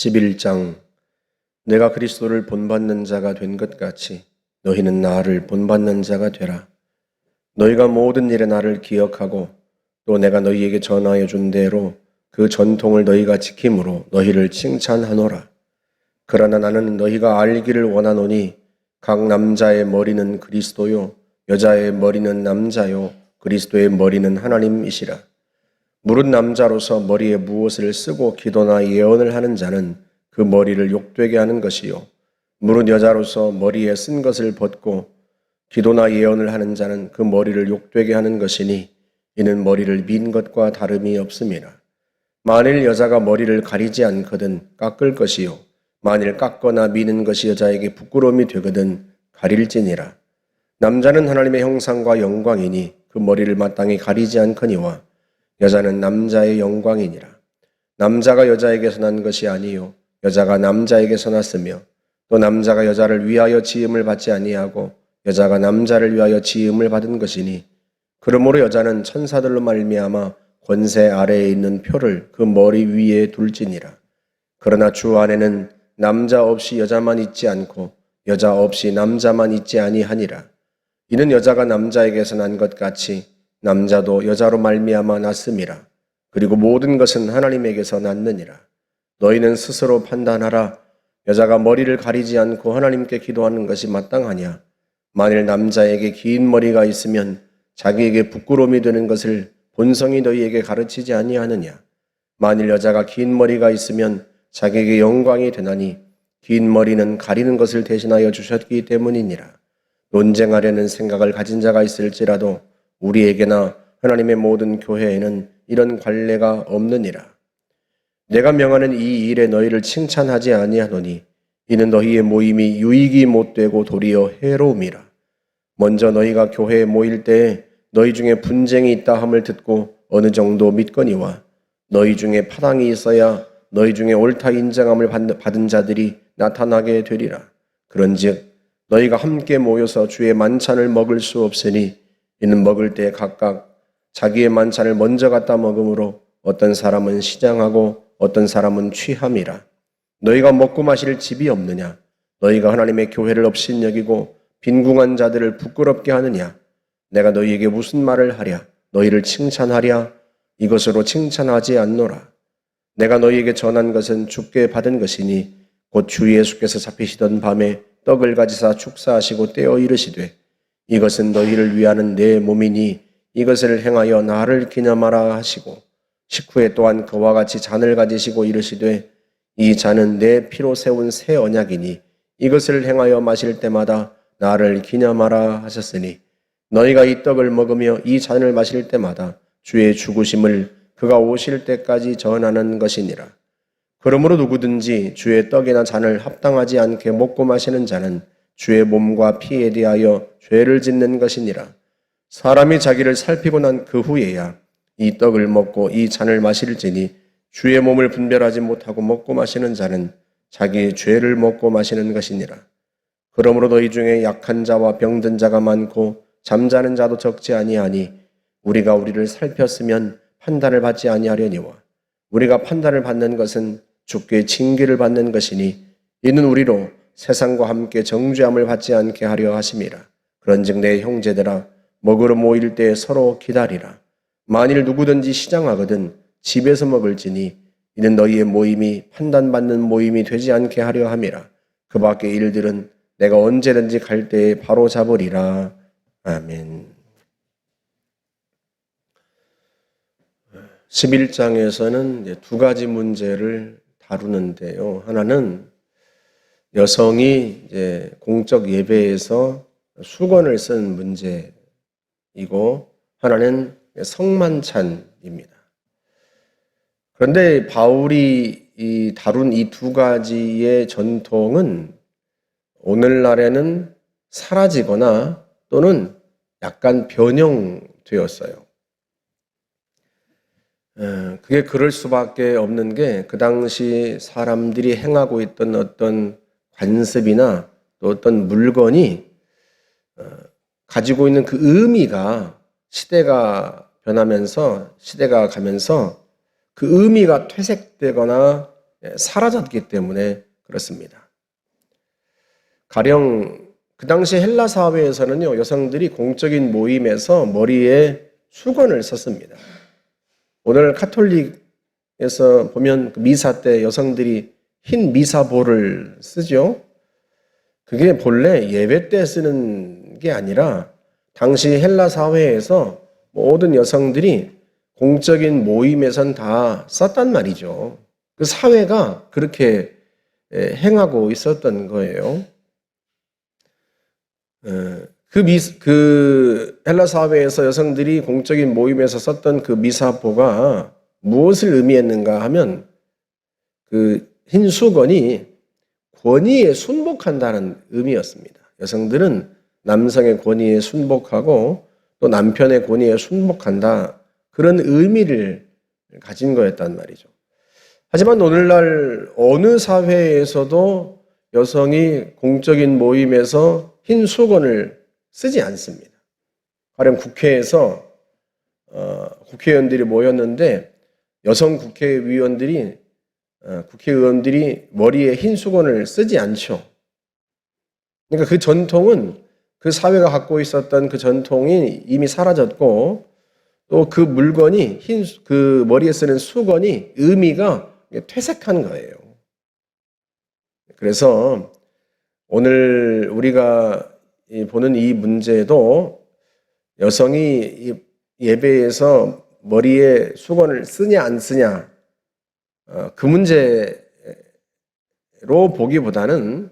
11장 내가 그리스도를 본받는 자가 된 것 같이 너희는 나를 본받는 자가 되라. 너희가 모든 일에 나를 기억하고 또 내가 너희에게 전하여 준 대로 그 전통을 너희가 지킴으로 너희를 칭찬하노라. 그러나 나는 너희가 알기를 원하노니 각 남자의 머리는 그리스도요 여자의 머리는 남자요 그리스도의 머리는 하나님이시라. 무릇 남자로서 머리에 무엇을 쓰고 기도나 예언을 하는 자는 그 머리를 욕되게 하는 것이요 무릇 여자로서 머리에 쓴 것을 벗고 기도나 예언을 하는 자는 그 머리를 욕되게 하는 것이니 이는 머리를 민 것과 다름이 없음이라. 만일 여자가 머리를 가리지 않거든 깎을 것이요 만일 깎거나 미는 것이 여자에게 부끄러움이 되거든 가릴지니라. 남자는 하나님의 형상과 영광이니 그 머리를 마땅히 가리지 않거니와 여자는 남자의 영광이니라. 남자가 여자에게서 난 것이 아니요 여자가 남자에게서 났으며 또 남자가 여자를 위하여 지음을 받지 아니하고 여자가 남자를 위하여 지음을 받은 것이니 그러므로 여자는 천사들로 말미암아 권세 아래에 있는 표를 그 머리 위에 둘지니라. 그러나 주 안에는 남자 없이 여자만 있지 않고 여자 없이 남자만 있지 아니하니라. 이는 여자가 남자에게서 난 것 같이 남자도 여자로 말미암아 났음이라. 그리고 모든 것은 하나님에게서 났느니라. 너희는 스스로 판단하라. 여자가 머리를 가리지 않고 하나님께 기도하는 것이 마땅하냐? 만일 남자에게 긴 머리가 있으면 자기에게 부끄러움이 되는 것을 본성이 너희에게 가르치지 아니하느냐? 만일 여자가 긴 머리가 있으면 자기에게 영광이 되나니 긴 머리는 가리는 것을 대신하여 주셨기 때문이니라. 논쟁하려는 생각을 가진 자가 있을지라도 우리에게나 하나님의 모든 교회에는 이런 관례가 없느니라. 내가 명하는 이 일에 너희를 칭찬하지 아니하노니 이는 너희의 모임이 유익이 못되고 도리어 해로움이라. 먼저 너희가 교회에 모일 때에 너희 중에 분쟁이 있다 함을 듣고 어느 정도 믿거니와 너희 중에 파당이 있어야 너희 중에 옳다 인정함을 받은 자들이 나타나게 되리라. 그런즉 너희가 함께 모여서 주의 만찬을 먹을 수 없으니 이는 먹을 때 각각 자기의 만찬을 먼저 갖다 먹으므로 어떤 사람은 시장하고 어떤 사람은 취함이라. 너희가 먹고 마실 집이 없느냐? 너희가 하나님의 교회를 업신여기고 빈궁한 자들을 부끄럽게 하느냐? 내가 너희에게 무슨 말을 하랴? 너희를 칭찬하랴? 이것으로 칭찬하지 않노라. 내가 너희에게 전한 것은 주께 받은 것이니 곧 주 예수께서 잡히시던 밤에 떡을 가지사 축사하시고 떼어 이르시되 이것은 너희를 위하는 내 몸이니 이것을 행하여 나를 기념하라 하시고 식후에 또한 그와 같이 잔을 가지시고 이르시되 이 잔은 내 피로 세운 새 언약이니 이것을 행하여 마실 때마다 나를 기념하라 하셨으니 너희가 이 떡을 먹으며 이 잔을 마실 때마다 주의 죽으심을 그가 오실 때까지 전하는 것이니라. 그러므로 누구든지 주의 떡이나 잔을 합당하지 않게 먹고 마시는 자는 주의 몸과 피에 대하여 죄를 짓는 것이니라. 사람이 자기를 살피고 난 그 후에야 이 떡을 먹고 이 잔을 마실지니 주의 몸을 분별하지 못하고 먹고 마시는 자는 자기의 죄를 먹고 마시는 것이니라. 그러므로 너희 중에 약한 자와 병든 자가 많고 잠자는 자도 적지 아니하니 우리가 우리를 살폈으면 판단을 받지 아니하려니와 우리가 판단을 받는 것은 주께 징계를 받는 것이니 이는 우리로 세상과 함께 정죄함을 받지 않게 하려 하심이라. 그런즉 내 형제들아 먹으러 모일 때 서로 기다리라. 만일 누구든지 시장하거든 집에서 먹을지니 이는 너희의 모임이 판단받는 모임이 되지 않게 하려 함이라. 그 밖의 일들은 내가 언제든지 갈 때에 바로 잡으리라. 아멘. 11장에서는 두 가지 문제를 다루는데요. 하나는 여성이 공적 예배에서 수건을 쓴 문제이고 하나는 성만찬입니다. 그런데 바울이 다룬 이 두 가지의 전통은 오늘날에는 사라지거나 또는 약간 변형되었어요. 그게 그럴 수밖에 없는 게 그 당시 사람들이 행하고 있던 어떤 관습이나 또 어떤 물건이 가지고 있는 그 의미가 시대가 변하면서 시대가 가면서 그 의미가 퇴색되거나 사라졌기 때문에 그렇습니다. 가령 그 당시 헬라 사회에서는요, 여성들이 공적인 모임에서 머리에 수건을 썼습니다. 오늘 카톨릭에서 보면 미사 때 여성들이 흰 미사보를 쓰죠. 그게 본래 예배 때 쓰는 게 아니라 당시 헬라 사회에서 모든 여성들이 공적인 모임에선 다 썼단 말이죠. 그 사회가 그렇게 행하고 있었던 거예요. 그 헬라 사회에서 여성들이 공적인 모임에서 썼던 그 미사보가 무엇을 의미했는가 하면 그 흰 수건이 권위에 순복한다는 의미였습니다. 여성들은 남성의 권위에 순복하고 또 남편의 권위에 순복한다. 그런 의미를 가진 거였단 말이죠. 하지만 오늘날 어느 사회에서도 여성이 공적인 모임에서 흰 수건을 쓰지 않습니다. 가령 국회에서 국회의원들이 모였는데 여성 국회의원들이 머리에 흰 수건을 쓰지 않죠. 그러니까 그 전통은 그 사회가 갖고 있었던 그 전통이 이미 사라졌고 또 그 물건이 그 머리에 쓰는 수건이 의미가 퇴색한 거예요. 그래서 오늘 우리가 보는 이 문제도 여성이 예배에서 머리에 수건을 쓰냐 안 쓰냐 그 문제로 보기보다는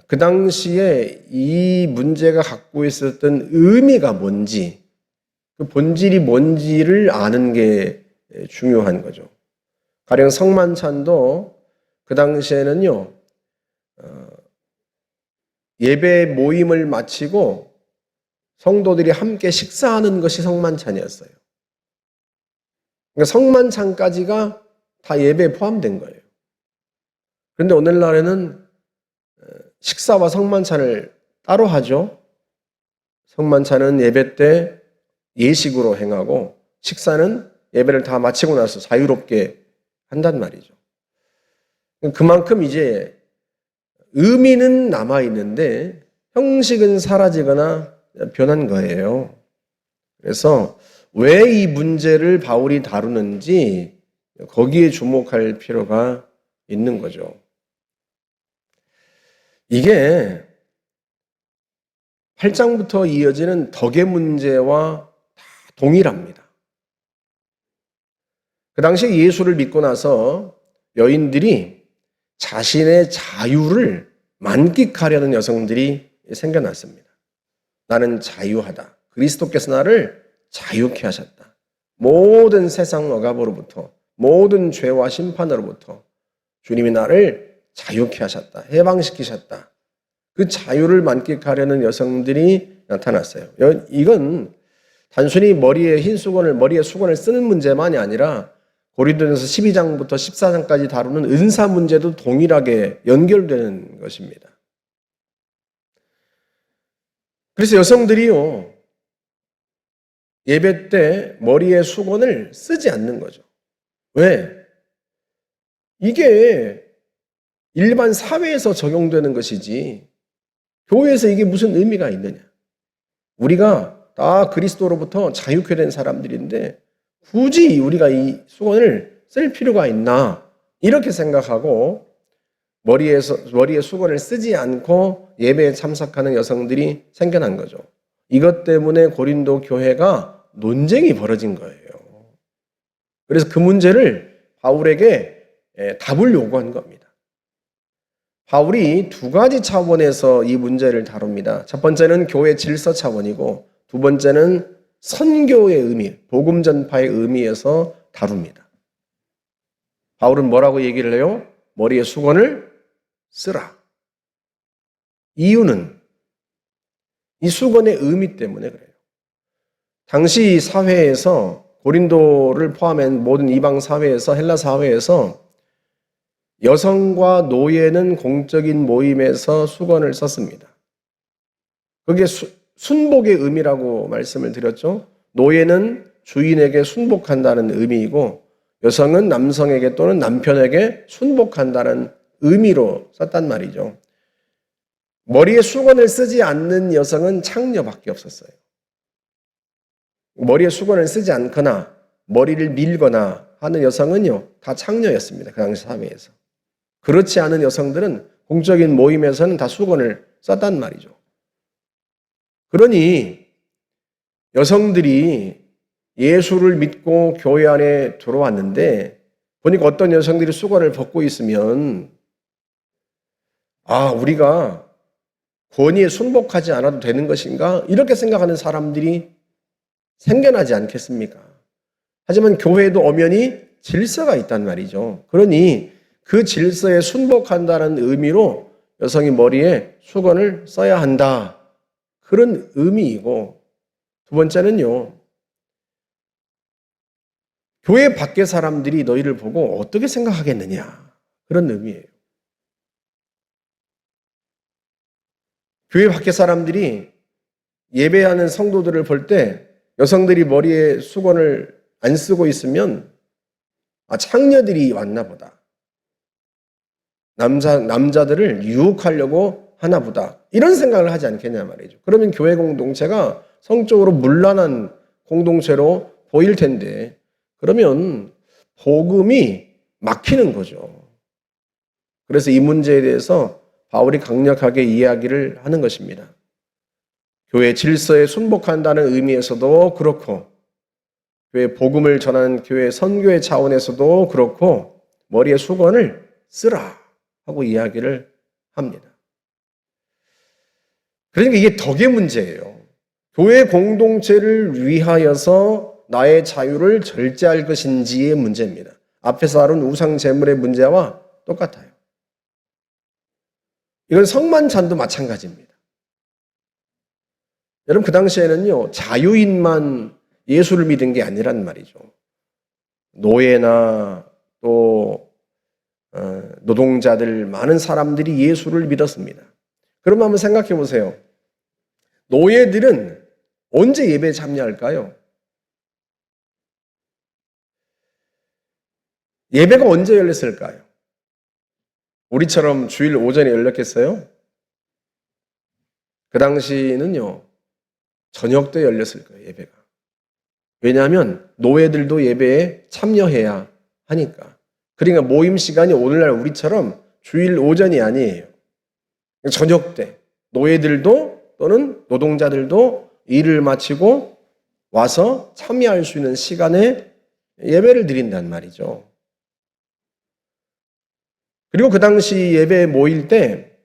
그 당시에 이 문제가 갖고 있었던 의미가 뭔지 그 본질이 뭔지를 아는 게 중요한 거죠. 가령 성만찬도 그 당시에는요 예배 모임을 마치고 성도들이 함께 식사하는 것이 성만찬이었어요. 그러니까 성만찬까지가 다 예배에 포함된 거예요. 그런데 오늘날에는 식사와 성만찬을 따로 하죠. 성만찬은 예배 때 예식으로 행하고 식사는 예배를 다 마치고 나서 자유롭게 한단 말이죠. 그만큼 이제 의미는 남아있는데 형식은 사라지거나 변한 거예요. 그래서 왜 이 문제를 바울이 다루는지 거기에 주목할 필요가 있는 거죠. 이게 8장부터 이어지는 덕의 문제와 다 동일합니다. 그 당시 예수를 믿고 나서 여인들이 자신의 자유를 만끽하려는 여성들이 생겨났습니다. 나는 자유하다. 그리스도께서 나를 자유케 하셨다. 모든 세상 억압으로부터 모든 죄와 심판으로부터 주님이 나를 자유케 하셨다. 해방시키셨다. 그 자유를 만끽하려는 여성들이 나타났어요. 이건 단순히 머리에 수건을 쓰는 문제만이 아니라 고린도전서 12장부터 14장까지 다루는 은사 문제도 동일하게 연결되는 것입니다. 그래서 여성들이요 예배 때 머리에 수건을 쓰지 않는 거죠. 왜? 이게 일반 사회에서 적용되는 것이지 교회에서 이게 무슨 의미가 있느냐. 우리가 다 그리스도로부터 자유케 된 사람들인데 굳이 우리가 이 수건을 쓸 필요가 있나 이렇게 생각하고 머리에 수건을 쓰지 않고 예배에 참석하는 여성들이 생겨난 거죠. 이것 때문에 고린도 교회가 논쟁이 벌어진 거예요. 그래서 그 문제를 바울에게 답을 요구한 겁니다. 바울이 두 가지 차원에서 이 문제를 다룹니다. 첫 번째는 교회 질서 차원이고 두 번째는 선교의 의미, 복음 전파의 의미에서 다룹니다. 바울은 뭐라고 얘기를 해요? 머리에 수건을 쓰라. 이유는 이 수건의 의미 때문에 그래요. 당시 사회에서 고린도를 포함한 모든 이방 사회에서 헬라 사회에서 여성과 노예는 공적인 모임에서 수건을 썼습니다. 그게 순복의 의미라고 말씀을 드렸죠. 노예는 주인에게 순복한다는 의미이고 여성은 남성에게 또는 남편에게 순복한다는 의미로 썼단 말이죠. 머리에 수건을 쓰지 않는 여성은 창녀밖에 없었어요. 머리에 수건을 쓰지 않거나 머리를 밀거나 하는 여성은요, 다 창녀였습니다. 그 당시 사회에서. 그렇지 않은 여성들은 공적인 모임에서는 다 수건을 썼단 말이죠. 그러니 여성들이 예수를 믿고 교회 안에 들어왔는데 보니까 어떤 여성들이 수건을 벗고 있으면 우리가 권위에 순복하지 않아도 되는 것인가? 이렇게 생각하는 사람들이 생겨나지 않겠습니까? 하지만 교회에도 엄연히 질서가 있단 말이죠. 그러니 그 질서에 순복한다는 의미로 여성이 머리에 수건을 써야 한다. 그런 의미이고, 두 번째는요, 교회 밖의 사람들이 너희를 보고 어떻게 생각하겠느냐. 그런 의미예요. 교회 밖의 사람들이 예배하는 성도들을 볼 때 여성들이 머리에 수건을 안 쓰고 있으면 창녀들이 왔나 보다. 남자들을 유혹하려고 하나 보다. 이런 생각을 하지 않겠냐 말이죠. 그러면 교회 공동체가 성적으로 문란한 공동체로 보일 텐데 그러면 복음이 막히는 거죠. 그래서 이 문제에 대해서 바울이 강력하게 이야기를 하는 것입니다. 교회 질서에 순복한다는 의미에서도 그렇고 교회 복음을 전하는 교회 선교의 차원에서도 그렇고 머리에 수건을 쓰라 하고 이야기를 합니다. 그러니까 이게 덕의 문제예요. 교회 공동체를 위하여서 나의 자유를 절제할 것인지의 문제입니다. 앞에서 다룬 우상 제물의 문제와 똑같아요. 이건 성만찬도 마찬가지입니다. 여러분 그 당시에는요 자유인만 예수를 믿은 게 아니란 말이죠. 노예나 또 노동자들 많은 사람들이 예수를 믿었습니다. 그럼 한번 생각해 보세요. 노예들은 언제 예배에 참여할까요? 예배가 언제 열렸을까요? 우리처럼 주일 오전에 열렸겠어요? 그 당시는요 저녁 때 열렸을 거예요, 예배가. 왜냐하면 노예들도 예배에 참여해야 하니까. 그러니까 모임 시간이 오늘날 우리처럼 주일 오전이 아니에요. 저녁 때 노예들도 또는 노동자들도 일을 마치고 와서 참여할 수 있는 시간에 예배를 드린단 말이죠. 그리고 그 당시 예배에 모일 때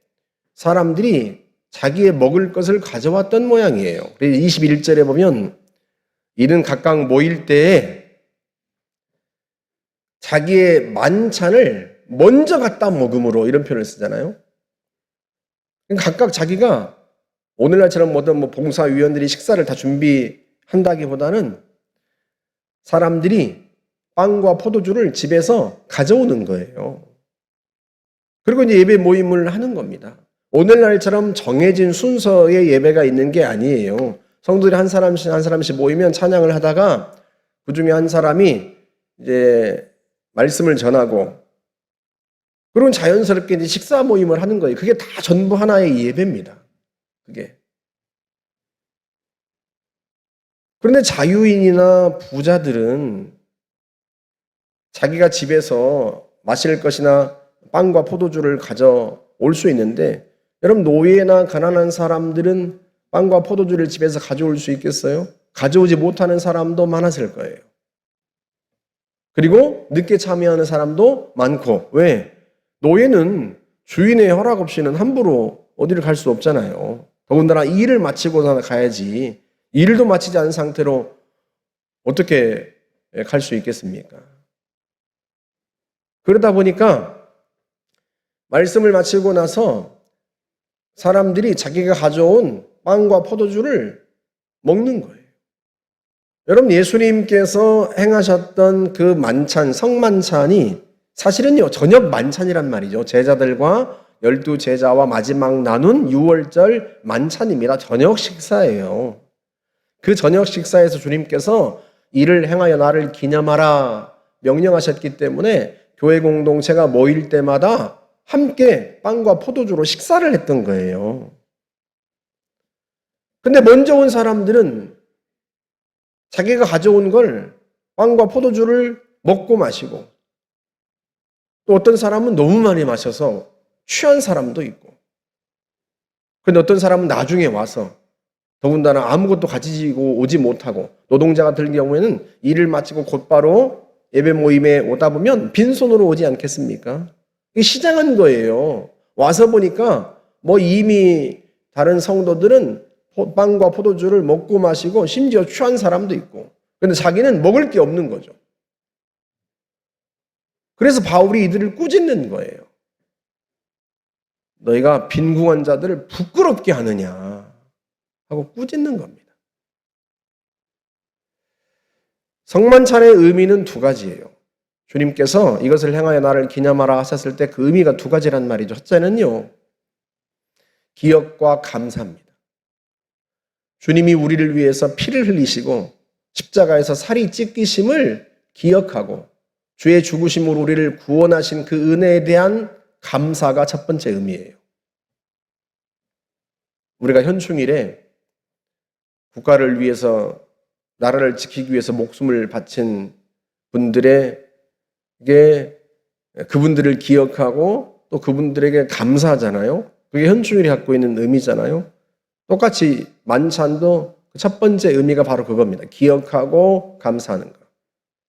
사람들이 자기의 먹을 것을 가져왔던 모양이에요. 21절에 보면 이는 각각 모일 때에 자기의 만찬을 먼저 갖다 먹음으로 이런 표현을 쓰잖아요. 각각 자기가 오늘날처럼 봉사위원들이 식사를 다 준비한다기보다는 사람들이 빵과 포도주를 집에서 가져오는 거예요. 그리고 이제 예배 모임을 하는 겁니다. 오늘날처럼 정해진 순서의 예배가 있는 게 아니에요. 성도들이 한 사람씩 모이면 찬양을 하다가 그 중에 한 사람이 이제 말씀을 전하고 그러면 자연스럽게 이제 식사 모임을 하는 거예요. 그게 다 전부 하나의 예배입니다. 그게. 그런데 자유인이나 부자들은 자기가 집에서 마실 것이나 빵과 포도주를 가져올 수 있는데 여러분 노예나 가난한 사람들은 빵과 포도주를 집에서 가져올 수 있겠어요? 가져오지 못하는 사람도 많았을 거예요. 그리고 늦게 참여하는 사람도 많고 왜? 노예는 주인의 허락 없이는 함부로 어디를 갈 수 없잖아요. 더군다나 일을 마치고 가야지 일도 마치지 않은 상태로 어떻게 갈 수 있겠습니까? 그러다 보니까 말씀을 마치고 나서 사람들이 자기가 가져온 빵과 포도주를 먹는 거예요. 여러분 예수님께서 행하셨던 그 만찬, 성만찬이 사실은요 저녁 만찬이란 말이죠. 제자들과 12제자와 마지막 나눈 6월절 만찬입니다. 저녁 식사예요. 그 저녁 식사에서 주님께서 이를 행하여 나를 기념하라 명령하셨기 때문에 교회 공동체가 모일 때마다 함께 빵과 포도주로 식사를 했던 거예요. 근데 먼저 온 사람들은 자기가 가져온 걸 빵과 포도주를 먹고 마시고, 또 어떤 사람은 너무 많이 마셔서 취한 사람도 있고, 근데 어떤 사람은 나중에 와서 더군다나 아무것도 가지고 오지 못하고, 노동자 같은 경우에는 일을 마치고 곧바로 예배 모임에 오다 보면 빈손으로 오지 않겠습니까? 이게 시장한 거예요. 와서 보니까 이미 다른 성도들은 빵과 포도주를 먹고 마시고 심지어 취한 사람도 있고, 근데 자기는 먹을 게 없는 거죠. 그래서 바울이 이들을 꾸짖는 거예요. 너희가 빈궁한 자들을 부끄럽게 하느냐 하고 꾸짖는 겁니다. 성만찬의 의미는 두 가지예요. 주님께서 이것을 행하여 나를 기념하라 하셨을 때 그 의미가 두 가지란 말이죠. 첫째는요, 기억과 감사입니다. 주님이 우리를 위해서 피를 흘리시고 십자가에서 살이 찢기심을 기억하고 주의 죽으심으로 우리를 구원하신 그 은혜에 대한 감사가 첫 번째 의미예요. 우리가 현충일에 국가를 위해서, 나라를 지키기 위해서 목숨을 바친 분들에게 그분들을 기억하고 또 그분들에게 감사하잖아요. 그게 현충일이 갖고 있는 의미잖아요. 똑같이 만찬도 첫 번째 의미가 바로 그겁니다. 기억하고 감사하는 것.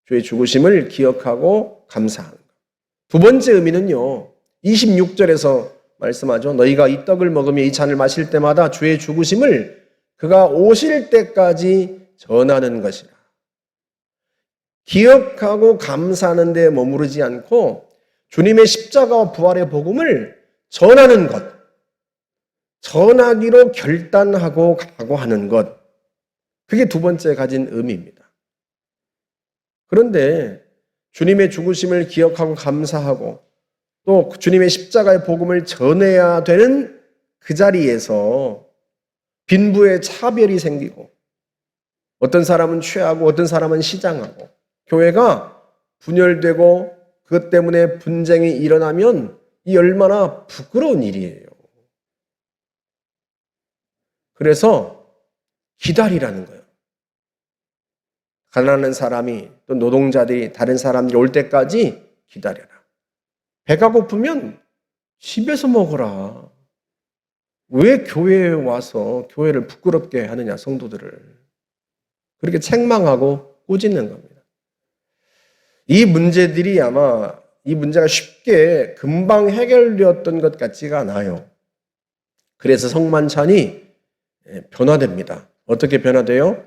주의 죽으심을 기억하고 감사하는 것. 두 번째 의미는요, 26절에서 말씀하죠. 너희가 이 떡을 먹으며 이 잔을 마실 때마다 주의 죽으심을 그가 오실 때까지 전하는 것이라. 기억하고 감사하는 데 머무르지 않고 주님의 십자가와 부활의 복음을 전하는 것, 전하기로 결단하고 각오하는 것, 그게 두 번째 가진 의미입니다. 그런데 주님의 죽으심을 기억하고 감사하고 또 주님의 십자가의 복음을 전해야 되는 그 자리에서 빈부의 차별이 생기고, 어떤 사람은 취하고 어떤 사람은 시장하고, 교회가 분열되고 그것 때문에 분쟁이 일어나면 이 얼마나 부끄러운 일이에요. 그래서 기다리라는 거예요. 가난한 사람이, 또 노동자들이, 다른 사람들이 올 때까지 기다려라. 배가 고프면 집에서 먹어라. 왜 교회에 와서 교회를 부끄럽게 하느냐, 성도들을. 그렇게 책망하고 꾸짖는 겁니다. 이 문제들이 아마, 이 문제가 쉽게 금방 해결되었던 것 같지가 않아요. 그래서 성만찬이 변화됩니다. 어떻게 변화돼요?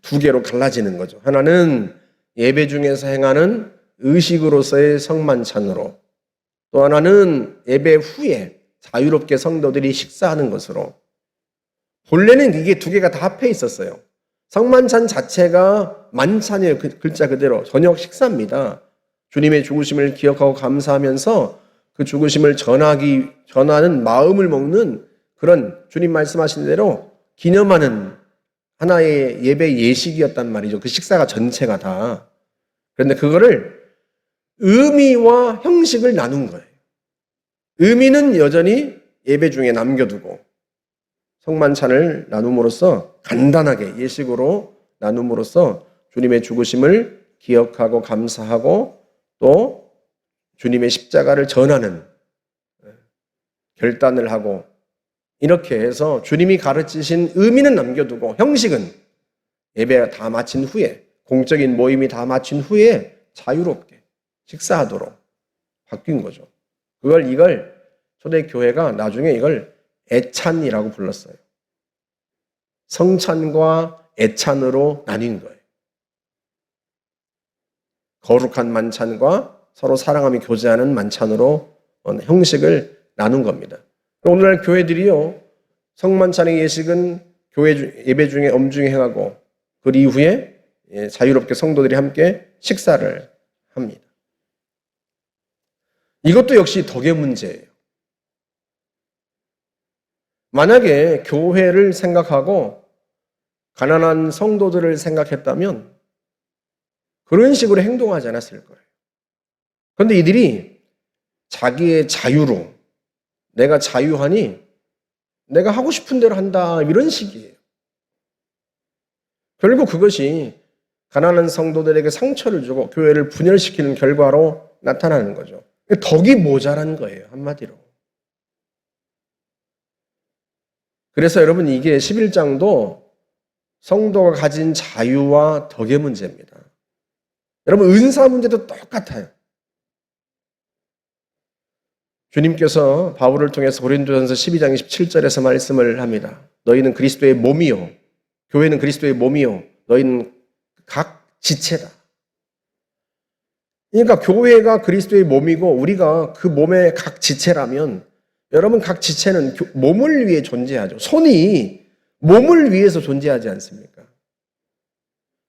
두 개로 갈라지는 거죠. 하나는 예배 중에서 행하는 의식으로서의 성만찬으로, 또 하나는 예배 후에 자유롭게 성도들이 식사하는 것으로. 본래는 이게 두 개가 다 합해 있었어요. 성만찬 자체가 만찬이에요. 글자 그대로 저녁 식사입니다. 주님의 죽으심을 기억하고 감사하면서 그 죽으심을 전하는 마음을 먹는 그런, 주님 말씀하신 대로 기념하는 하나의 예배 예식이었단 말이죠. 그 식사가 전체가 다. 그런데 그거를 의미와 형식을 나눈 거예요. 의미는 여전히 예배 중에 남겨두고 성만찬을 나눔으로써, 간단하게 예식으로 나눔으로써 주님의 죽으심을 기억하고 감사하고 또 주님의 십자가를 전하는 결단을 하고, 이렇게 해서 주님이 가르치신 의미는 남겨두고 형식은 예배가 다 마친 후에, 공적인 모임이 다 마친 후에 자유롭게 식사하도록 바뀐 거죠. 이걸 초대교회가 나중에 이걸 애찬이라고 불렀어요. 성찬과 애찬으로 나뉜 거예요. 거룩한 만찬과 서로 사랑하며 교제하는 만찬으로 형식을 나눈 겁니다. 오늘날 교회들이요, 성만찬의 예식은 교회 예배 중에 엄중히 행하고 그 이후에 자유롭게 성도들이 함께 식사를 합니다. 이것도 역시 덕의 문제예요. 만약에 교회를 생각하고 가난한 성도들을 생각했다면 그런 식으로 행동하지 않았을 거예요. 그런데 이들이 자기의 자유로 내가 자유하니 내가 하고 싶은 대로 한다 이런 식이에요. 결국 그것이 가난한 성도들에게 상처를 주고 교회를 분열시키는 결과로 나타나는 거죠. 덕이 모자란 거예요, 한마디로. 그래서 여러분 이게 11장도 성도가 가진 자유와 덕의 문제입니다. 여러분 은사 문제도 똑같아요. 주님께서 바울을 통해서 고린도전서 12장 27절에서 말씀을 합니다. 너희는 그리스도의 몸이요. 교회는 그리스도의 몸이요. 너희는 각 지체다. 그러니까 교회가 그리스도의 몸이고 우리가 그 몸의 각 지체라면 여러분 각 지체는 몸을 위해 존재하죠. 손이 몸을 위해서 존재하지 않습니까?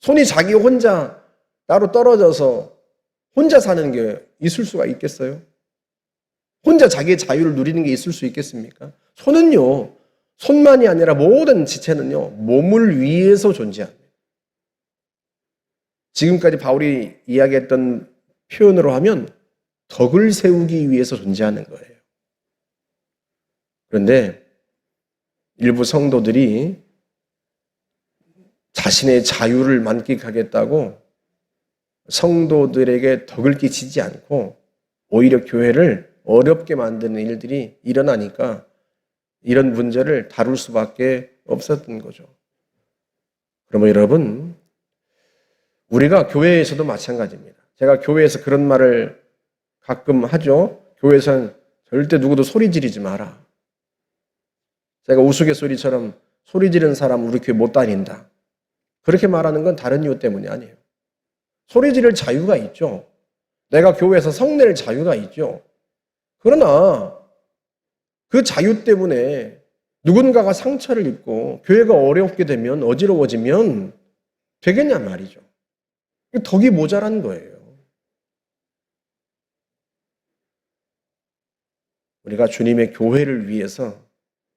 손이 자기 혼자 따로 떨어져서 혼자 사는 게 있을 수가 있겠어요? 혼자 자기의 자유를 누리는 게 있을 수 있겠습니까? 손은요, 손만이 아니라 모든 지체는요, 몸을 위해서 존재합니다. 지금까지 바울이 이야기했던 표현으로 하면 덕을 세우기 위해서 존재하는 거예요. 그런데 일부 성도들이 자신의 자유를 만끽하겠다고 성도들에게 덕을 끼치지 않고 오히려 교회를 어렵게 만드는 일들이 일어나니까 이런 문제를 다룰 수밖에 없었던 거죠. 그러면 여러분, 우리가 교회에서도 마찬가지입니다. 제가 교회에서 그런 말을 가끔 하죠. 교회에서는 절대 누구도 소리 지르지 마라. 제가 우스갯소리처럼 소리 지르는 사람 우리 교회 못 다닌다. 그렇게 말하는 건 다른 이유 때문이 아니에요. 소리 지를 자유가 있죠. 내가 교회에서 성낼 자유가 있죠. 그러나 그 자유 때문에 누군가가 상처를 입고 교회가 어렵게 되면 어지러워지면 되겠냐 말이죠. 덕이 모자란 거예요. 우리가 주님의 교회를 위해서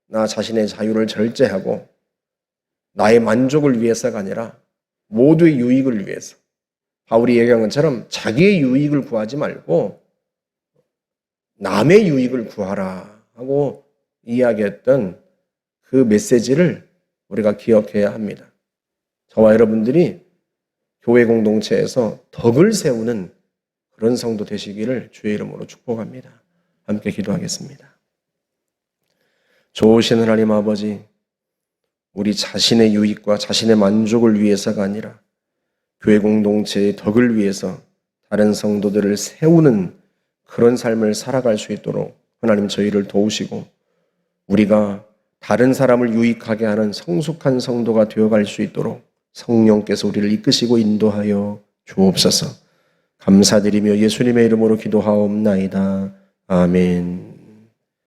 나 자신의 자유를 절제하고 나의 만족을 위해서가 아니라 모두의 유익을 위해서 바울이 얘기한 것처럼 자기의 유익을 구하지 말고 남의 유익을 구하라 하고 이야기했던 그 메시지를 우리가 기억해야 합니다. 저와 여러분들이 교회 공동체에서 덕을 세우는 그런 성도 되시기를 주의 이름으로 축복합니다. 함께 기도하겠습니다. 좋으신 하나님 아버지, 우리 자신의 유익과 자신의 만족을 위해서가 아니라 교회 공동체의 덕을 위해서 다른 성도들을 세우는 그런 삶을 살아갈 수 있도록 하나님 저희를 도우시고 우리가 다른 사람을 유익하게 하는 성숙한 성도가 되어갈 수 있도록 성령께서 우리를 이끄시고 인도하여 주옵소서. 감사드리며 예수님의 이름으로 기도하옵나이다. 아멘.